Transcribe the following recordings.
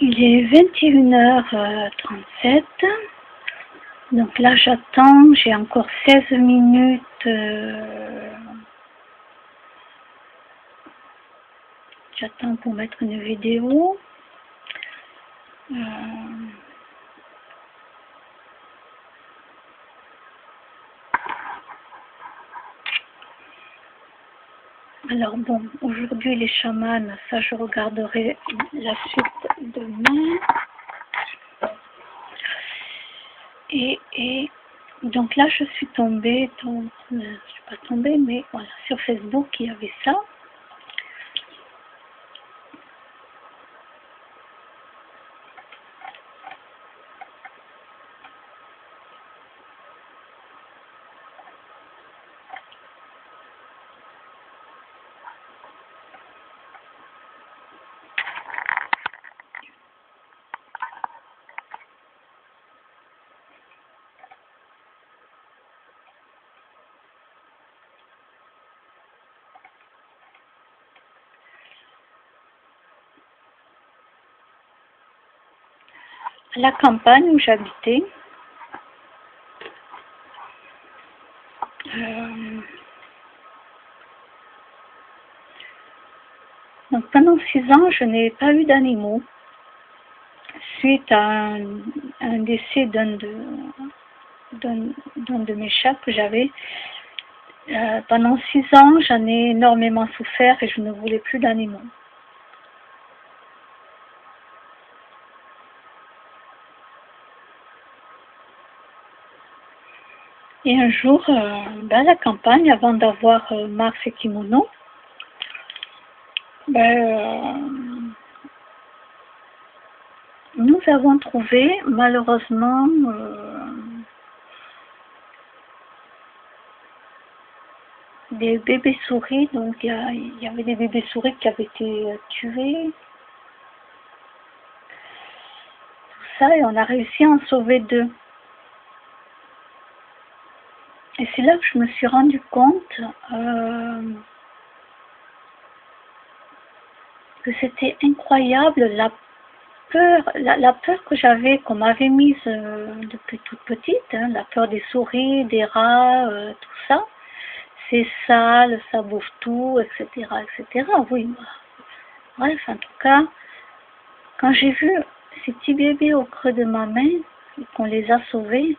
Il est 21h37. Donc là, j'attends. J'ai encore 16 minutes. J'attends pour mettre une vidéo. Alors bon, aujourd'hui les chamans, ça je regarderai la suite demain. Et donc là je suis tombée, je suis pas tombée, mais voilà, sur Facebook il y avait ça. À la campagne où j'habitais, donc pendant 6 ans, je n'ai pas eu d'animaux suite à un décès d'un de mes chats que j'avais. Pendant 6 ans, j'en ai énormément souffert et je ne voulais plus d'animaux. Et un jour, à la campagne, avant d'avoir Mars et Kimono, nous avons trouvé malheureusement des bébés souris. Donc il y avait des bébés souris qui avaient été tués. Tout ça, et on a réussi à en sauver 2. Et c'est là que je me suis rendu compte que c'était incroyable la peur que j'avais, qu'on m'avait mise depuis toute petite, hein, la peur des souris, des rats, tout ça. C'est sale, ça bouffe tout, etc., etc. Oui, bref, en tout cas, quand j'ai vu ces petits bébés au creux de ma main, et qu'on les a sauvés,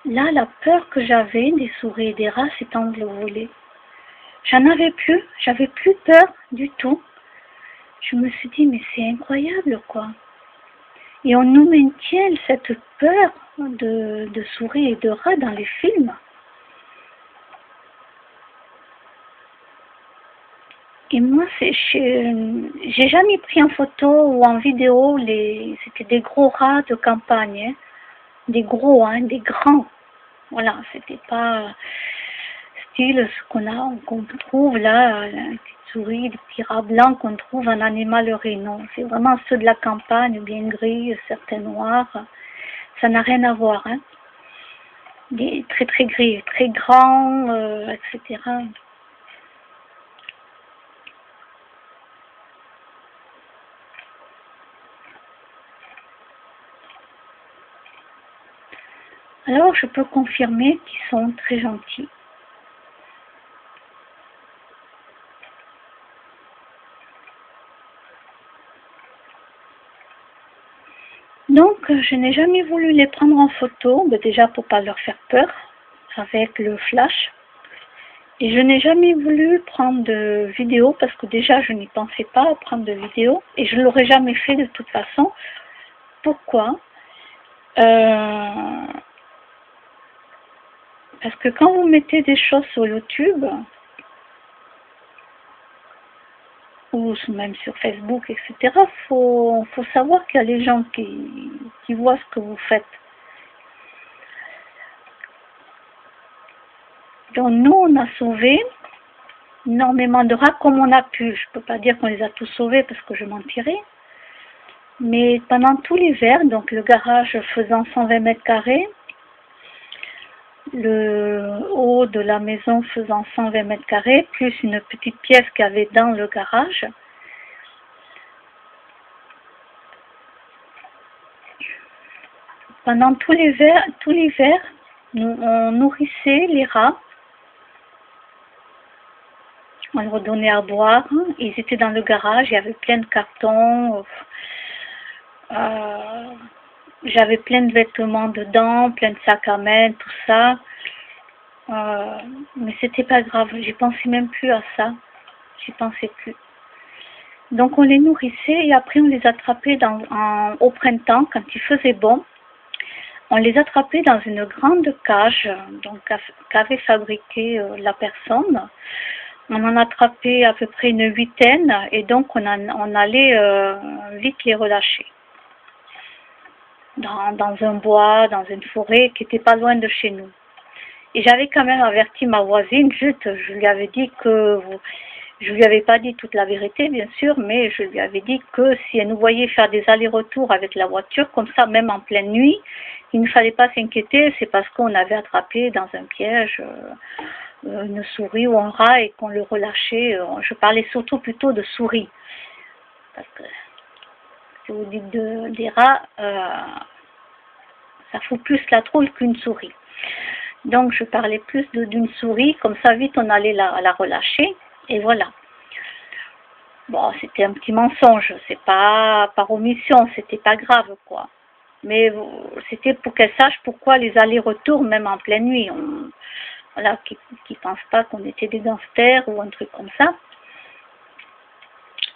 là, la peur que j'avais des souris et des rats s'est envolée. J'en avais plus, j'avais plus peur du tout. Je me suis dit, mais c'est incroyable, quoi. Et on nous maintient cette peur de souris et de rats dans les films. Et moi, j'ai jamais pris en photo ou en vidéo, c'était des gros rats de campagne, hein. Des gros, hein, des grands. Voilà, c'était pas style ce qu'on trouve là, les petites souris, les petits rats blancs qu'on trouve en animalerie. Non, c'est vraiment ceux de la campagne, bien gris, certains noirs. Ça n'a rien à voir, hein. Des très très gris, très grands, etc. Alors, je peux confirmer qu'ils sont très gentils. Donc, je n'ai jamais voulu les prendre en photo, déjà pour pas leur faire peur, avec le flash. Et je n'ai jamais voulu prendre de vidéo, parce que déjà, je n'y pensais pas à prendre de vidéo, et je ne l'aurais jamais fait de toute façon. Pourquoi ? Parce que quand vous mettez des choses sur YouTube, ou même sur Facebook, etc., faut savoir qu'il y a les gens qui voient ce que vous faites. Donc nous, on a sauvé énormément de rats comme on a pu. Je ne peux pas dire qu'on les a tous sauvés parce que je mentirais. Mais pendant tout l'hiver, donc le garage faisant 120 mètres carrés, le haut de la maison faisant 120 mètres carrés, plus une petite pièce qu'il y avait dans le garage, pendant tout l'hiver, on nourrissait les rats. On leur donnait à boire. Ils étaient dans le garage, il y avait plein de cartons. J'avais plein de vêtements dedans, plein de sacs à main, tout ça. Mais c'était pas grave, j'y pensais même plus à ça. J'y pensais plus. Donc on les nourrissait et après on les attrapait au printemps, quand il faisait bon. On les attrapait dans une grande cage qu'avait fabriquée la personne. On en attrapait à peu près une huitaine et donc on allait vite les relâcher. Dans un bois, dans une forêt qui n'était pas loin de chez nous. Et j'avais quand même averti ma voisine, je lui avais dit que, je lui avais pas dit toute la vérité bien sûr, mais je lui avais dit que si elle nous voyait faire des allers-retours avec la voiture, comme ça même en pleine nuit, il ne fallait pas s'inquiéter, c'est parce qu'on avait attrapé dans un piège une souris ou un rat et qu'on le relâchait. Je parlais surtout plutôt de souris. Parce que si vous dites des rats, ça fout plus la trouille qu'une souris. Donc je parlais plus d'une souris, comme ça vite on allait la relâcher, et voilà. Bon, c'était un petit mensonge, c'est pas par omission, c'était pas grave quoi. Mais c'était pour qu'elle sache pourquoi les allers-retours, même en pleine nuit, voilà, qui pensent pas qu'on était des gangsters ou un truc comme ça.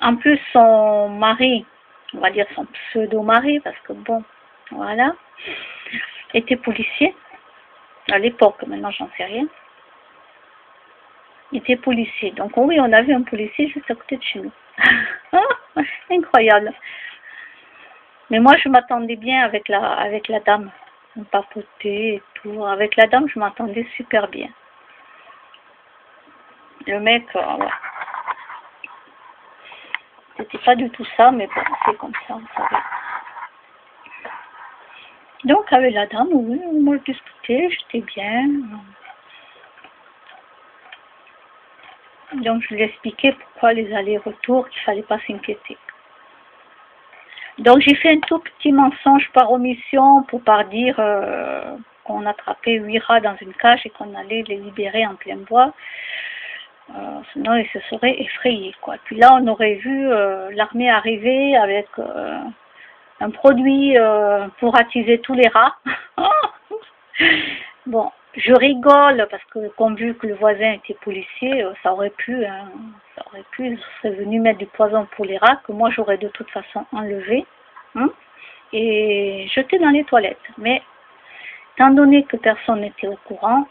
En plus, son mari, on va dire son pseudo-mari, parce que bon, voilà, était policier. À l'époque, maintenant j'en sais rien. Il était policier. Donc oui, on avait un policier juste à côté de chez nous. Incroyable. Mais moi je m'attendais bien avec la dame. On papotait et tout. Avec la dame, je m'attendais super bien. Le mec, ouais. C'était pas du tout ça, mais bon, c'est comme ça, vous savez. Donc avec la dame, oui, on discutait, j'étais bien. Donc je lui expliquais pourquoi les allers-retours, qu'il ne fallait pas s'inquiéter. Donc j'ai fait un tout petit mensonge par omission pour pas dire qu'on attrapait 8 rats dans une cage et qu'on allait les libérer en plein bois. Sinon ils se seraient effrayés quoi. Puis là on aurait vu l'armée arriver avec un produit pour attiser tous les rats. Bon, je rigole parce que comme vu que le voisin était policier, ça aurait pu, il serait venu mettre du poison pour les rats que moi j'aurais de toute façon enlevé et jeté dans les toilettes. Mais étant donné que personne n'était au courant,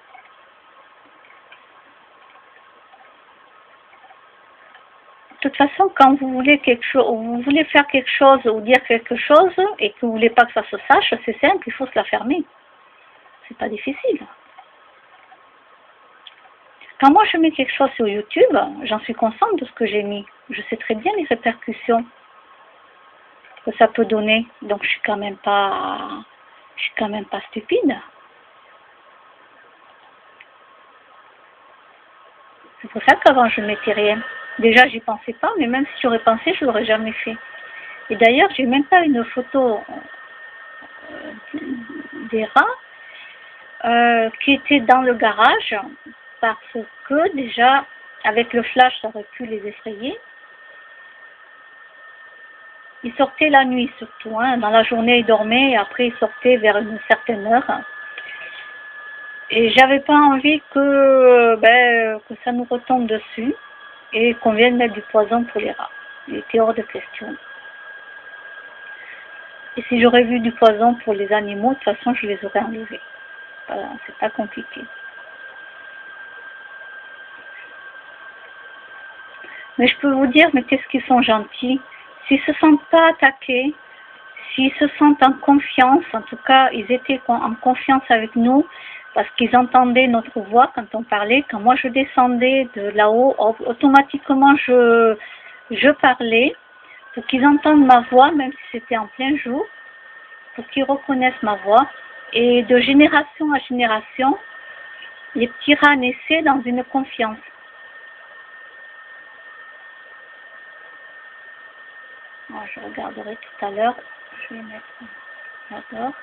de toute façon, quand vous voulez faire quelque chose ou dire quelque chose et que vous voulez pas que ça se sache, c'est simple, il faut se la fermer. C'est pas difficile. Quand moi je mets quelque chose sur YouTube, j'en suis consciente de ce que j'ai mis. Je sais très bien les répercussions que ça peut donner. Donc je suis quand même pas stupide. C'est pour ça qu'avant je ne mettais rien. Déjà j'y pensais pas, mais même si j'aurais pensé, je l'aurais jamais fait. Et d'ailleurs j'ai même pas une photo des rats qui étaient dans le garage parce que déjà avec le flash ça aurait pu les effrayer. Ils sortaient la nuit surtout, dans la journée ils dormaient et après ils sortaient vers une certaine heure. Et j'avais pas envie que ça nous retombe dessus et qu'on vienne mettre du poison pour les rats. Il était hors de question. Et si j'aurais vu du poison pour les animaux, de toute façon je les aurais enlevés. Voilà, c'est pas compliqué. Mais je peux vous dire, mais qu'est-ce qu'ils sont gentils. S'ils se sentent pas attaqués, s'ils se sentent en confiance, en tout cas ils étaient en confiance avec nous, parce qu'ils entendaient notre voix quand on parlait. Quand moi je descendais de là-haut, automatiquement je parlais pour qu'ils entendent ma voix, même si c'était en plein jour, pour qu'ils reconnaissent ma voix. Et de génération à génération, les petits rats naissaient dans une confiance. Alors, je regarderai tout à l'heure. Je vais mettre d'abord.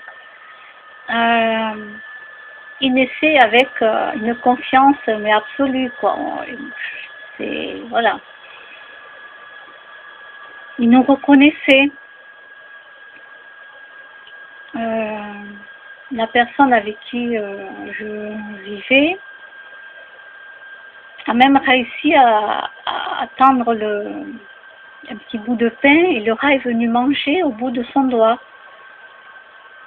il naissait avec une confiance mais absolue, quoi. C'est, voilà. Il nous reconnaissait. La personne avec qui je vivais a même réussi à tendre un petit bout de pain et le rat est venu manger au bout de son doigt.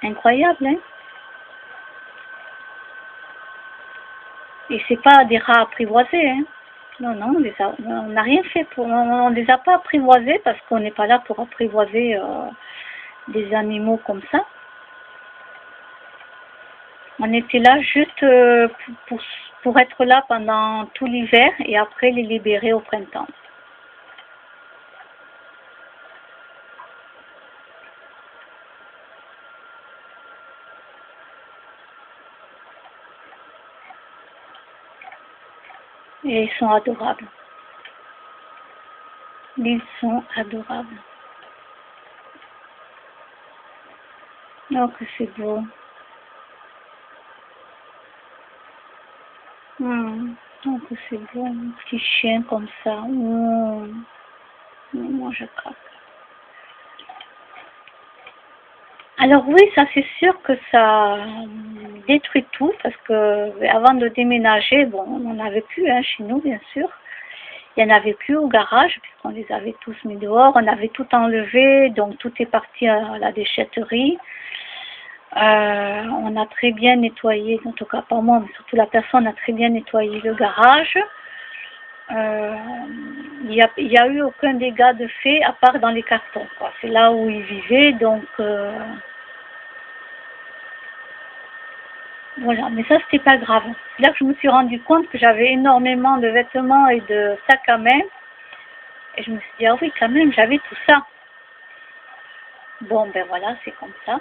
Incroyable, hein? Et c'est pas des rats apprivoisés, hein? Non, non, on n'a rien fait pour, on les a pas apprivoisés parce qu'on n'est pas là pour apprivoiser des animaux comme ça. On était là juste pour être là pendant tout l'hiver et après les libérer au printemps. Et ils sont adorables. Ils sont adorables. Oh, que c'est beau. Oh, que c'est beau. Un petit chien comme ça. Oh. Moi, je craque. Alors oui, ça c'est sûr que ça détruit tout parce que avant de déménager, bon, on n'en avait plus hein, chez nous, bien sûr. Il n'y en avait plus au garage, puisqu'on les avait tous mis dehors. On avait tout enlevé, donc tout est parti à la déchetterie. On a très bien nettoyé, en tout cas pas moi, mais surtout la personne a très bien nettoyé le garage. Il y a eu aucun dégât de fait, à part dans les cartons, quoi. C'est là où ils vivaient, donc voilà. Mais ça, c'était pas grave. C'est là que je me suis rendu compte que j'avais énormément de vêtements et de sacs à main. Et je me suis dit, ah oui, quand même, j'avais tout ça. Bon, ben voilà, c'est comme ça.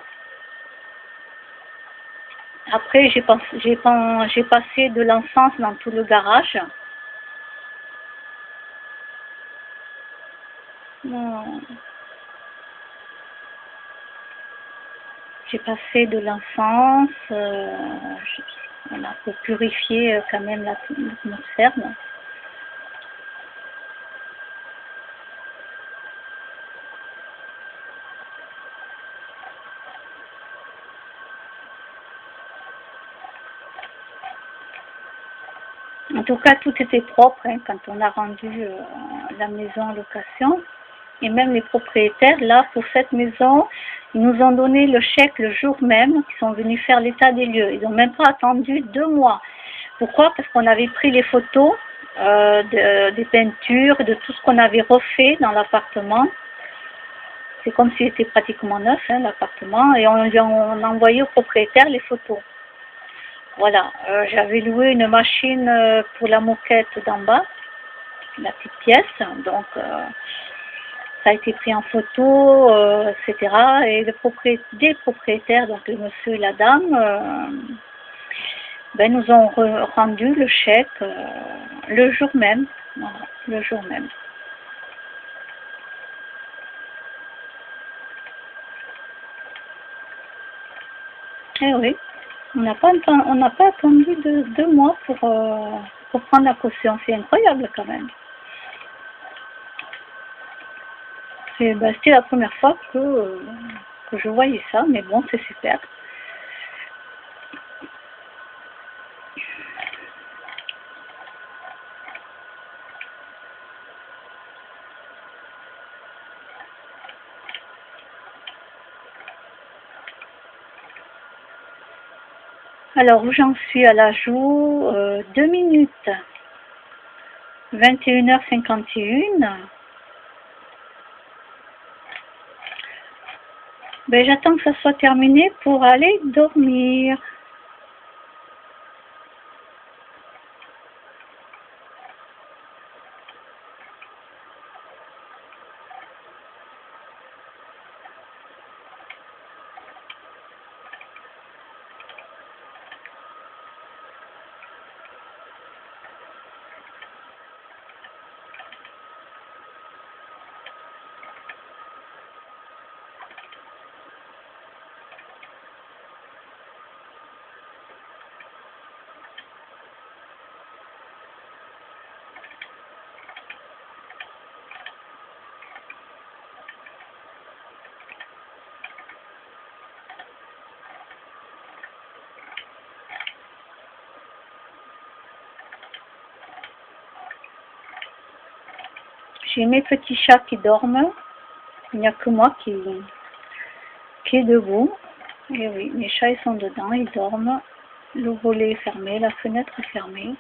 Après, j'ai passé de l'encens dans tout le garage. J'ai passé de l'encens voilà, pour purifier quand même l'atmosphère. En tout cas, tout était propre hein, quand on a rendu la maison en location. Et même les propriétaires, là, pour cette maison, ils nous ont donné le chèque le jour même, ils sont venus faire l'état des lieux. Ils n'ont même pas attendu 2 mois. Pourquoi? Parce qu'on avait pris les photos des peintures, de tout ce qu'on avait refait dans l'appartement. C'est comme s'il était pratiquement neuf, hein, l'appartement, et on a envoyé au propriétaire les photos. Voilà, j'avais loué une machine pour la moquette d'en bas, la petite pièce, donc ça a été pris en photo, etc. Et des propriétaires, donc le monsieur et la dame, ben, nous ont rendu le chèque le jour même. Voilà, le jour même. Eh oui, on n'a pas attendu 2 mois pour prendre la caution. C'est incroyable quand même. C'était la première fois que je voyais ça, mais bon, c'est super. Alors, où j'en suis à l'ajout 2 minutes, 21h51. Ben, j'attends que ça soit terminé pour aller dormir. J'ai mes petits chats qui dorment. Il n'y a que moi qui est debout. Et oui, mes chats ils sont dedans, ils dorment. Le volet est fermé, la fenêtre est fermée.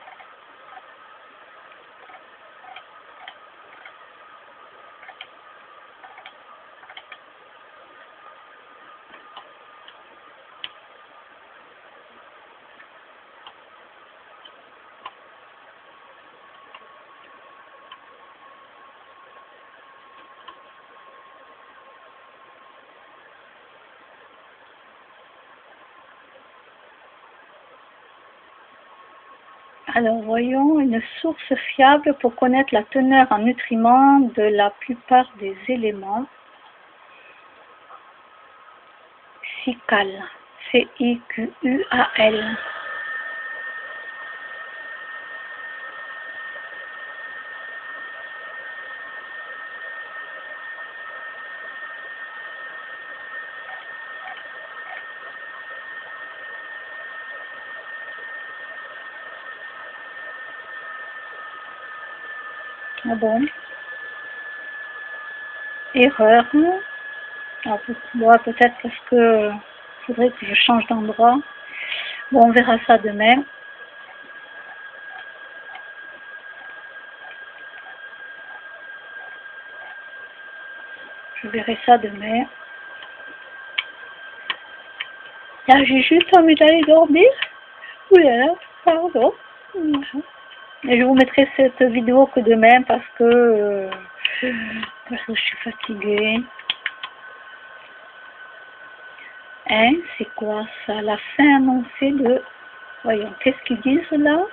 Alors voyons, une source fiable pour connaître la teneur en nutriments de la plupart des éléments. Cical, C-I-Q-U-A-L. Ah bon? Erreur. Alors, peut-être parce que faudrait que je change d'endroit. Bon, on verra ça demain. Je verrai ça demain. Là, j'ai juste envie d'aller dormir. Oui, là, pardon. Et je vous mettrai cette vidéo que demain parce que je suis fatiguée. Hein, c'est quoi ça? La fin annoncée de... Voyons, qu'est-ce qu'ils disent là?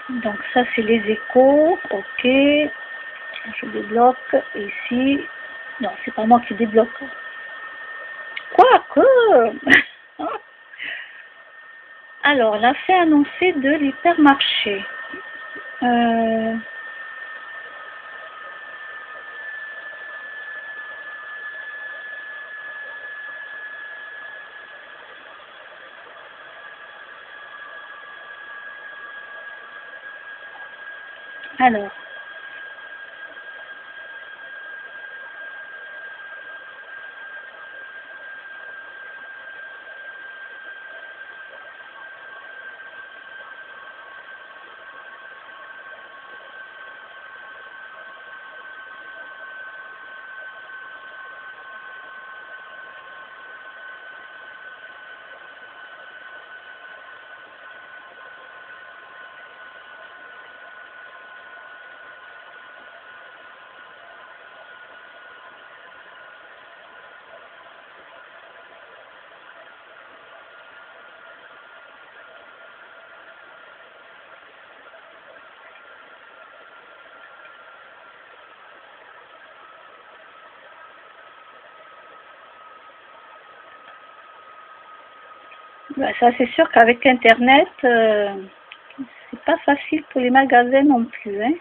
Donc ça, c'est les échos. Ok. Je débloque ici. Non, c'est pas moi qui débloque. Quoique. Alors, la fin annoncée de l'hypermarché. Alors, ben, ça c'est sûr qu'avec Internet, c'est pas facile pour les magasins non plus. Hein.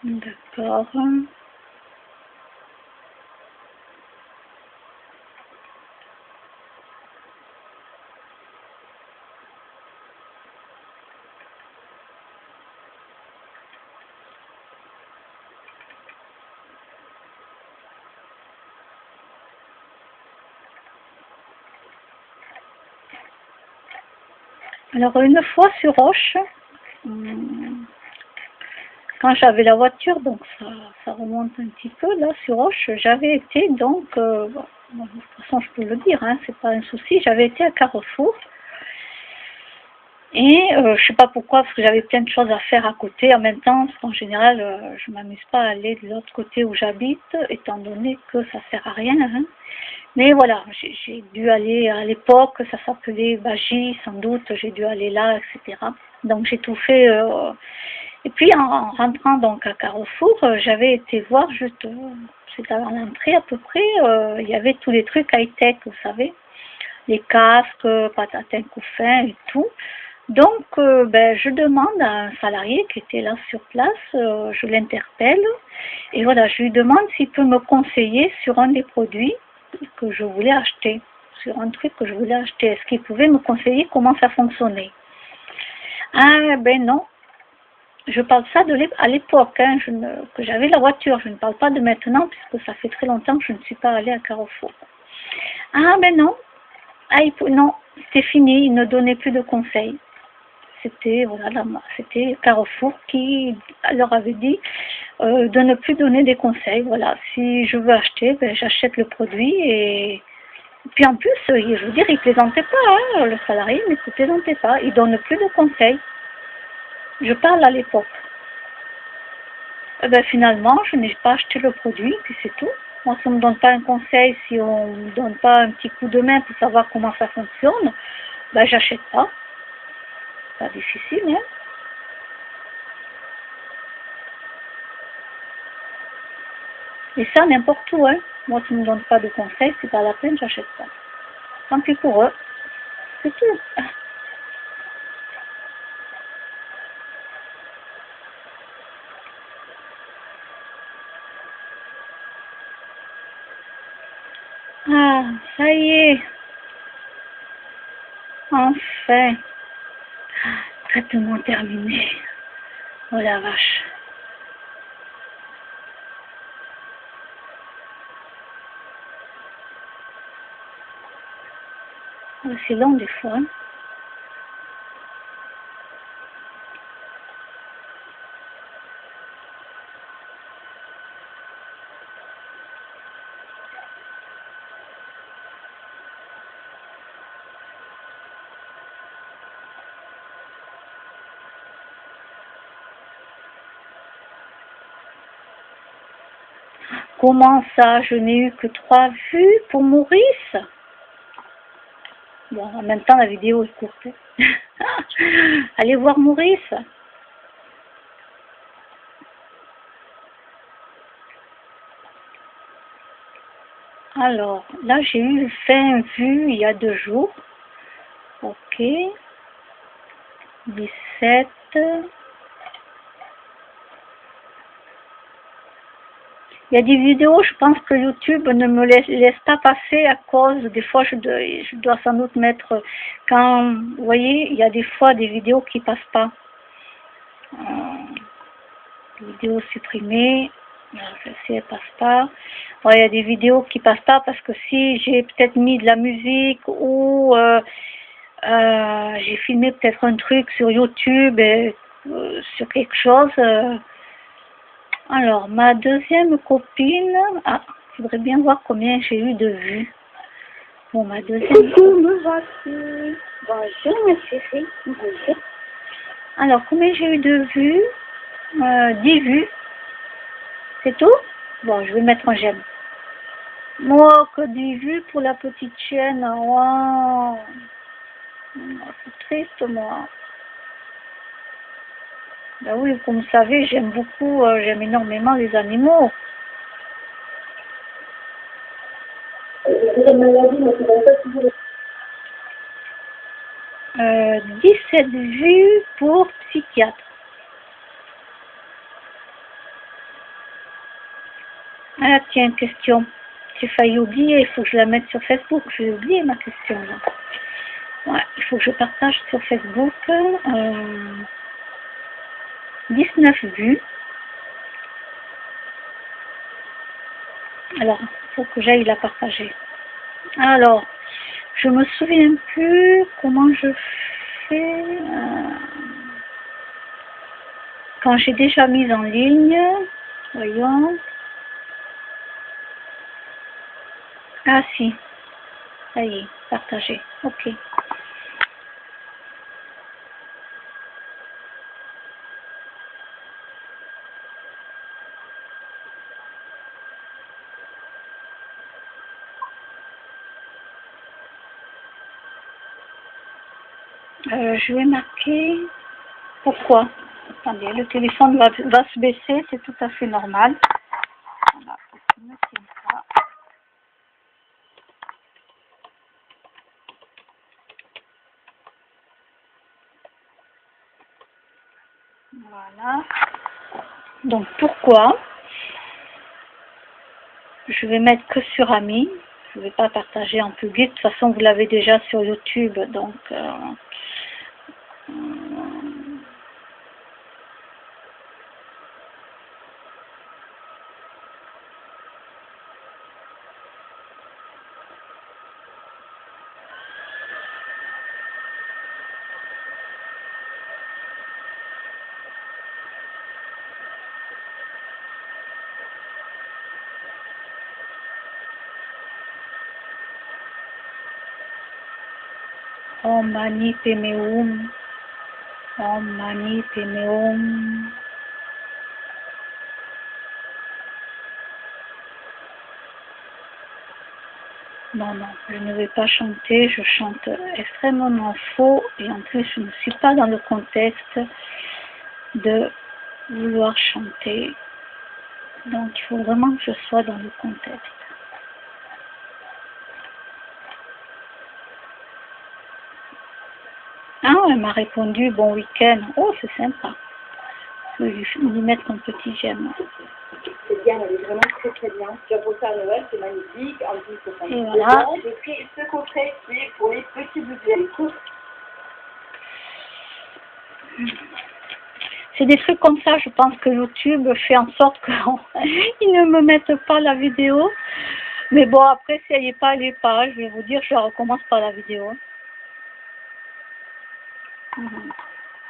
D'accord. Alors une fois sur Roche, quand j'avais la voiture, donc ça remonte un petit peu, là sur Roche, j'avais été donc, bon, de toute façon je peux le dire, hein, c'est pas un souci, j'avais été à Carrefour. Et je sais pas pourquoi, parce que j'avais plein de choses à faire à côté en même temps, parce qu'en général, je m'amuse pas à aller de l'autre côté où j'habite, étant donné que ça sert à rien. Hein. Mais voilà, j'ai dû aller à l'époque, ça s'appelait Bagy, sans doute, j'ai dû aller là, etc. Donc j'ai tout fait. Et puis en rentrant donc à Carrefour, j'avais été voir juste, c'était à l'entrée à peu près, il y avait tous les trucs high-tech, vous savez, les casques, patatin couffin et tout. Donc je demande à un salarié qui était là sur place, je l'interpelle et voilà, je lui demande s'il peut me conseiller sur un des produits que je voulais acheter, sur un truc que je voulais acheter. Est-ce qu'il pouvait me conseiller comment ça fonctionnait? Ah ben non, je parle ça à l'époque, hein, que j'avais la voiture, je ne parle pas de maintenant puisque ça fait très longtemps que je ne suis pas allée à Carrefour. Ah ben non, non, c'était fini, il ne donnait plus de conseils. C'était voilà, c'était Carrefour qui leur avait dit de ne plus donner des conseils. Voilà, si je veux acheter, ben, j'achète le produit et puis en plus, je veux dire, il plaisantait pas, hein, le salarié, mais il ne plaisantait pas, il donne plus de conseils. Je parle à l'époque. Ben, finalement, je n'ai pas acheté le produit, puis c'est tout. Moi, si on ne me donne pas un conseil, si on ne me donne pas un petit coup de main pour savoir comment ça fonctionne, ben, j'achète pas. Pas difficile, hein. Et ça, n'importe où, hein. Moi, si on ne me donne pas de conseils, c'est pas la peine, j'achète pas. Tant pis pour eux. C'est tout. Ah, ça y est. Enfin. Traitement terminé. Oh la vache. Oh, c'est long des fois, hein. Comment ça, je n'ai eu que 3 vues pour Maurice? Bon, en même temps, la vidéo est courte. Allez voir Maurice. Alors, là, j'ai eu 20 vues il y a 2 jours. Ok. 17. Il y a des vidéos, je pense que YouTube ne me laisse pas passer à cause, des fois je dois sans doute mettre, quand, vous voyez, il y a des fois des vidéos qui passent pas. Vidéos supprimées, celle-ci elle passe pas. Ouais, il y a des vidéos qui passent pas parce que si j'ai peut-être mis de la musique ou j'ai filmé peut-être un truc sur YouTube, sur quelque chose. Alors, ma deuxième copine, ah, je voudrais bien voir combien j'ai eu de vues. Bon, ma deuxième copine. Bonjour, ma chérie. Bonjour. Alors, combien j'ai eu de vues? 10 vues. C'est tout? Bon, je vais mettre un j'aime. Moi, que 10 vues pour la petite chienne. Wow. C'est triste, moi. Ben oui, comme vous savez, j'aime beaucoup, j'aime énormément les animaux. 17 vues pour psychiatre. Ah tiens, question. J'ai failli oublier, il faut que je la mette sur Facebook. J'ai oublié ma question là. Ouais, il faut que je partage sur Facebook. 19 vues. Alors, il faut que j'aille la partager. Alors, je me souviens plus comment je fais. Quand j'ai déjà mis en ligne, voyons. Ah si, ça y est, partagé. Ok. Je vais marquer pourquoi. Attendez, le téléphone va se baisser, c'est tout à fait normal. Voilà, parce qu'il ne tient pas. Voilà. Donc pourquoi je vais mettre que sur Amis, je ne vais pas partager en public. De toute façon, vous l'avez déjà sur YouTube, donc Om Mani Padme Hum, Om Mani Padme Hum. Non, non, je ne vais pas chanter, je chante extrêmement faux et en plus je ne suis pas dans le contexte de vouloir chanter. Donc il faut vraiment que je sois dans le contexte. Ah, elle m'a répondu bon week-end. Oh, c'est sympa. Je vais lui mettre un petit j'aime. C'est bien, elle est vraiment très très bien. Tu as pensé à Noël, c'est magnifique. En plus, c'est et voilà. J'ai pris ce coffret qui est pour les petits budgets. C'est des trucs comme ça, je pense que YouTube fait en sorte qu'ils ne me mettent pas la vidéo. Mais bon, après, si elle n'y est pas, elle n'y est pas. Je vais vous dire, je recommence par la vidéo.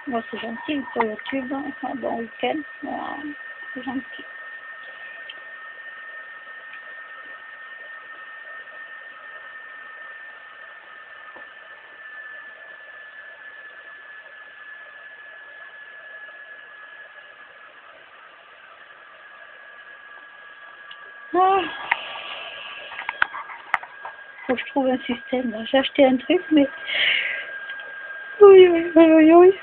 Bon, c'est gentil pour YouTube. Un bon week-end. Voilà. C'est gentil. Ah. Faut que je trouve un système. J'ai acheté un truc, mais... Oui, oui, oui, oui, oui.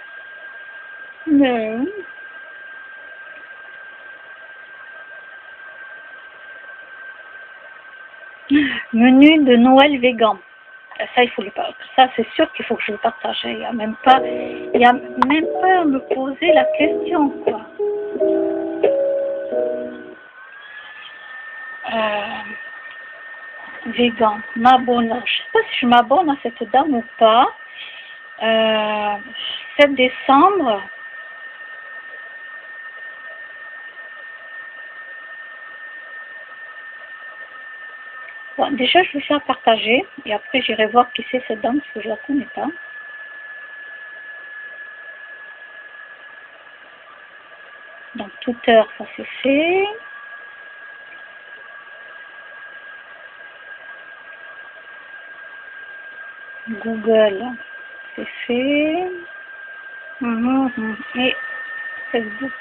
Mais... Menu de Noël végan. Ça, il faut le partager. Ça, c'est sûr qu'il faut que je le partage. Il n'y a même pas à me poser la question, quoi. Végan, m'abonne. Je sais pas si je m'abonne à cette dame ou pas. 7 décembre. Bon, déjà, je vais faire partager. Et après, j'irai voir qui c'est cette dame, parce que je la connais pas. Donc, Twitter, ça c'est fait. Google, c'est fait. Et Facebook.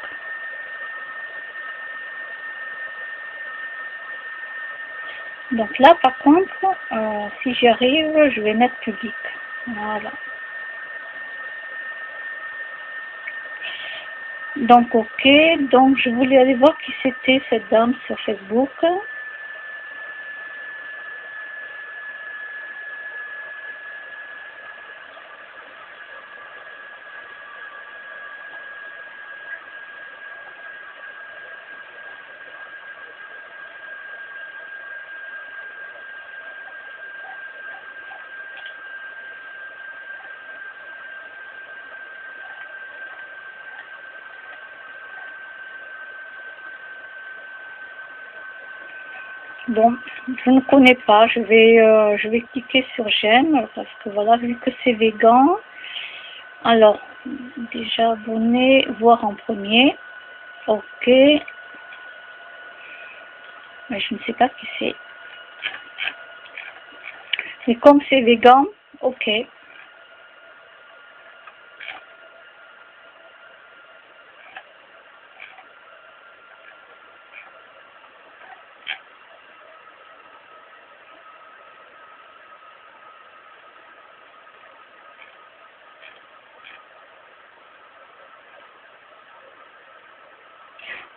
Donc là, par contre, si j'y arrive, je vais mettre public. Voilà. Donc, ok. Donc, je voulais aller voir qui c'était cette dame sur Facebook. Bon, je ne connais pas. Je vais cliquer sur j'aime parce que voilà, vu que c'est végan. Alors, déjà abonné, voir en premier. Ok. Mais je ne sais pas qui c'est. Mais comme c'est végan, ok.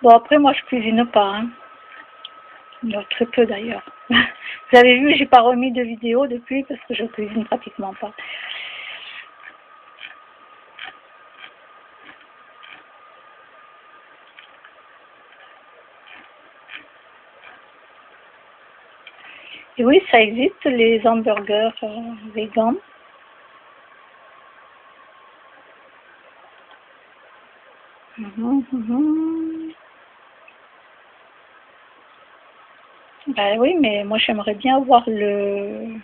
Bon, après, moi, je cuisine pas, hein. Non, très peu d'ailleurs. Vous avez vu, j'ai pas remis de vidéo depuis parce que je cuisine pratiquement pas. Et oui, ça existe, les hamburgers véganes. Ben oui, mais moi j'aimerais bien voir le...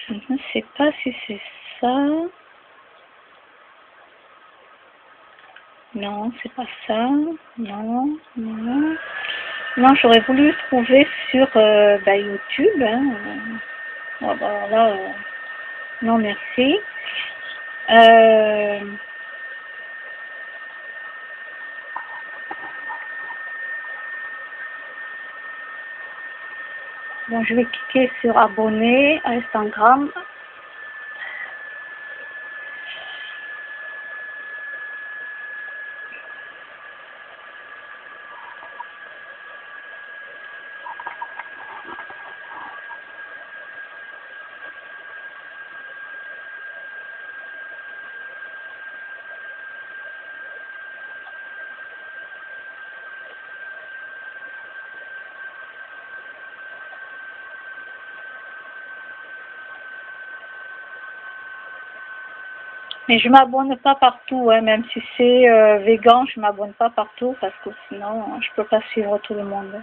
Je ne sais pas si c'est ça. Non, c'est pas ça. Non, non. Non, j'aurais voulu trouver sur YouTube. Hein. Oh, bah, là, non, merci. Bon, je vais cliquer sur abonner à Instagram. Mais je m'abonne pas partout, hein, même si c'est végan, je m'abonne pas partout parce que sinon je peux pas suivre tout le monde.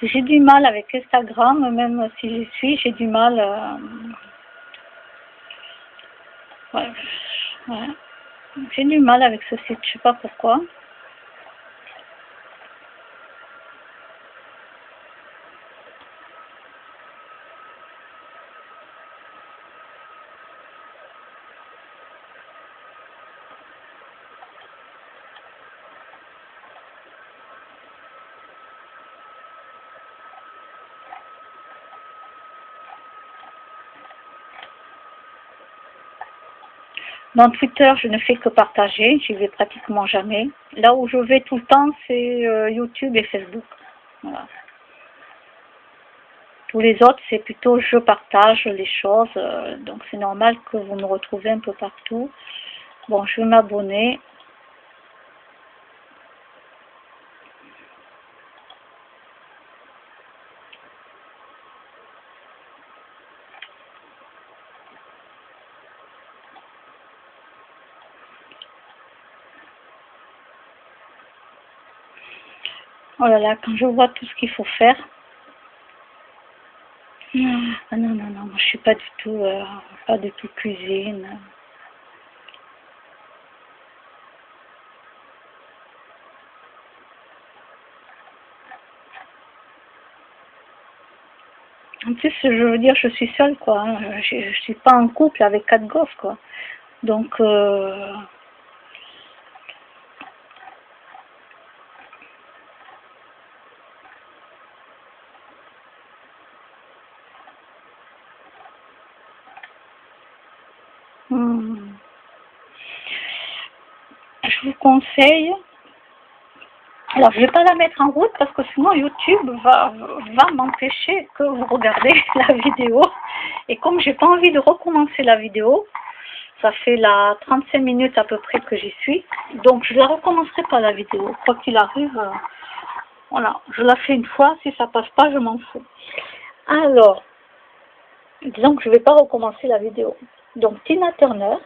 J'ai du mal avec Instagram, même si j'y suis, j'ai du mal. Ouais, ouais. J'ai du mal avec ce site, je sais pas pourquoi. Dans Twitter, je ne fais que partager, j'y vais pratiquement jamais. Là où je vais tout le temps, c'est YouTube et Facebook. Voilà. Tous les autres, c'est plutôt je partage les choses, donc c'est normal que vous me retrouvez un peu partout. Bon, je vais m'abonner. Oh là là, quand je vois tout ce qu'il faut faire. Ah non, non, non, moi je suis pas du tout cuisine. En plus, je veux dire, je suis seule, quoi. Hein. Je suis pas en couple avec 4 gosses, quoi. Donc, je vous conseille. Alors, je vais pas la mettre en route parce que sinon YouTube va m'empêcher que vous regardez la vidéo. Et comme j'ai pas envie de recommencer la vidéo, ça fait la 35 minutes à peu près que j'y suis. Donc, je la recommencerai pas la vidéo. Quoi qu'il arrive, voilà, je la fais une fois. Si ça passe pas, je m'en fous. Alors, disons que je vais pas recommencer la vidéo. Donc, Tina Turner.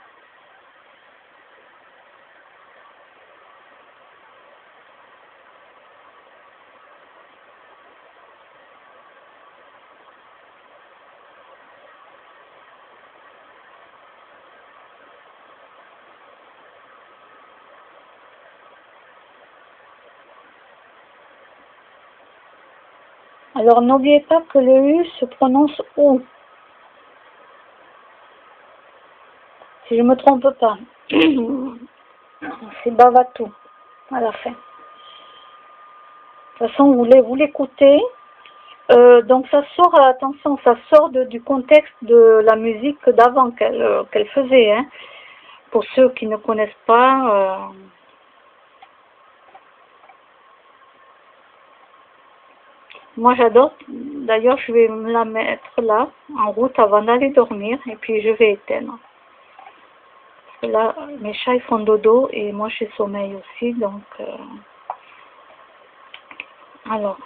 Alors, n'oubliez pas que le U se prononce OU. Si je ne me trompe pas. C'est Bavatou à la fin. De toute façon, vous l'écoutez. Donc ça sort, attention, ça sort du contexte de la musique d'avant qu'elle faisait. Hein. pour ceux qui ne connaissent pas, moi j'adore. D'ailleurs, je vais me la mettre là, en route avant d'aller dormir, et puis je vais éteindre. Parce que là, mes chats ils font dodo, et moi j'ai sommeil aussi, donc... alors...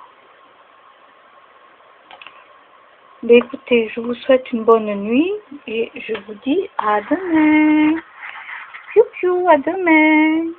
Ben écoutez, je vous souhaite une bonne nuit, et je vous dis à demain. Piou piou, à demain.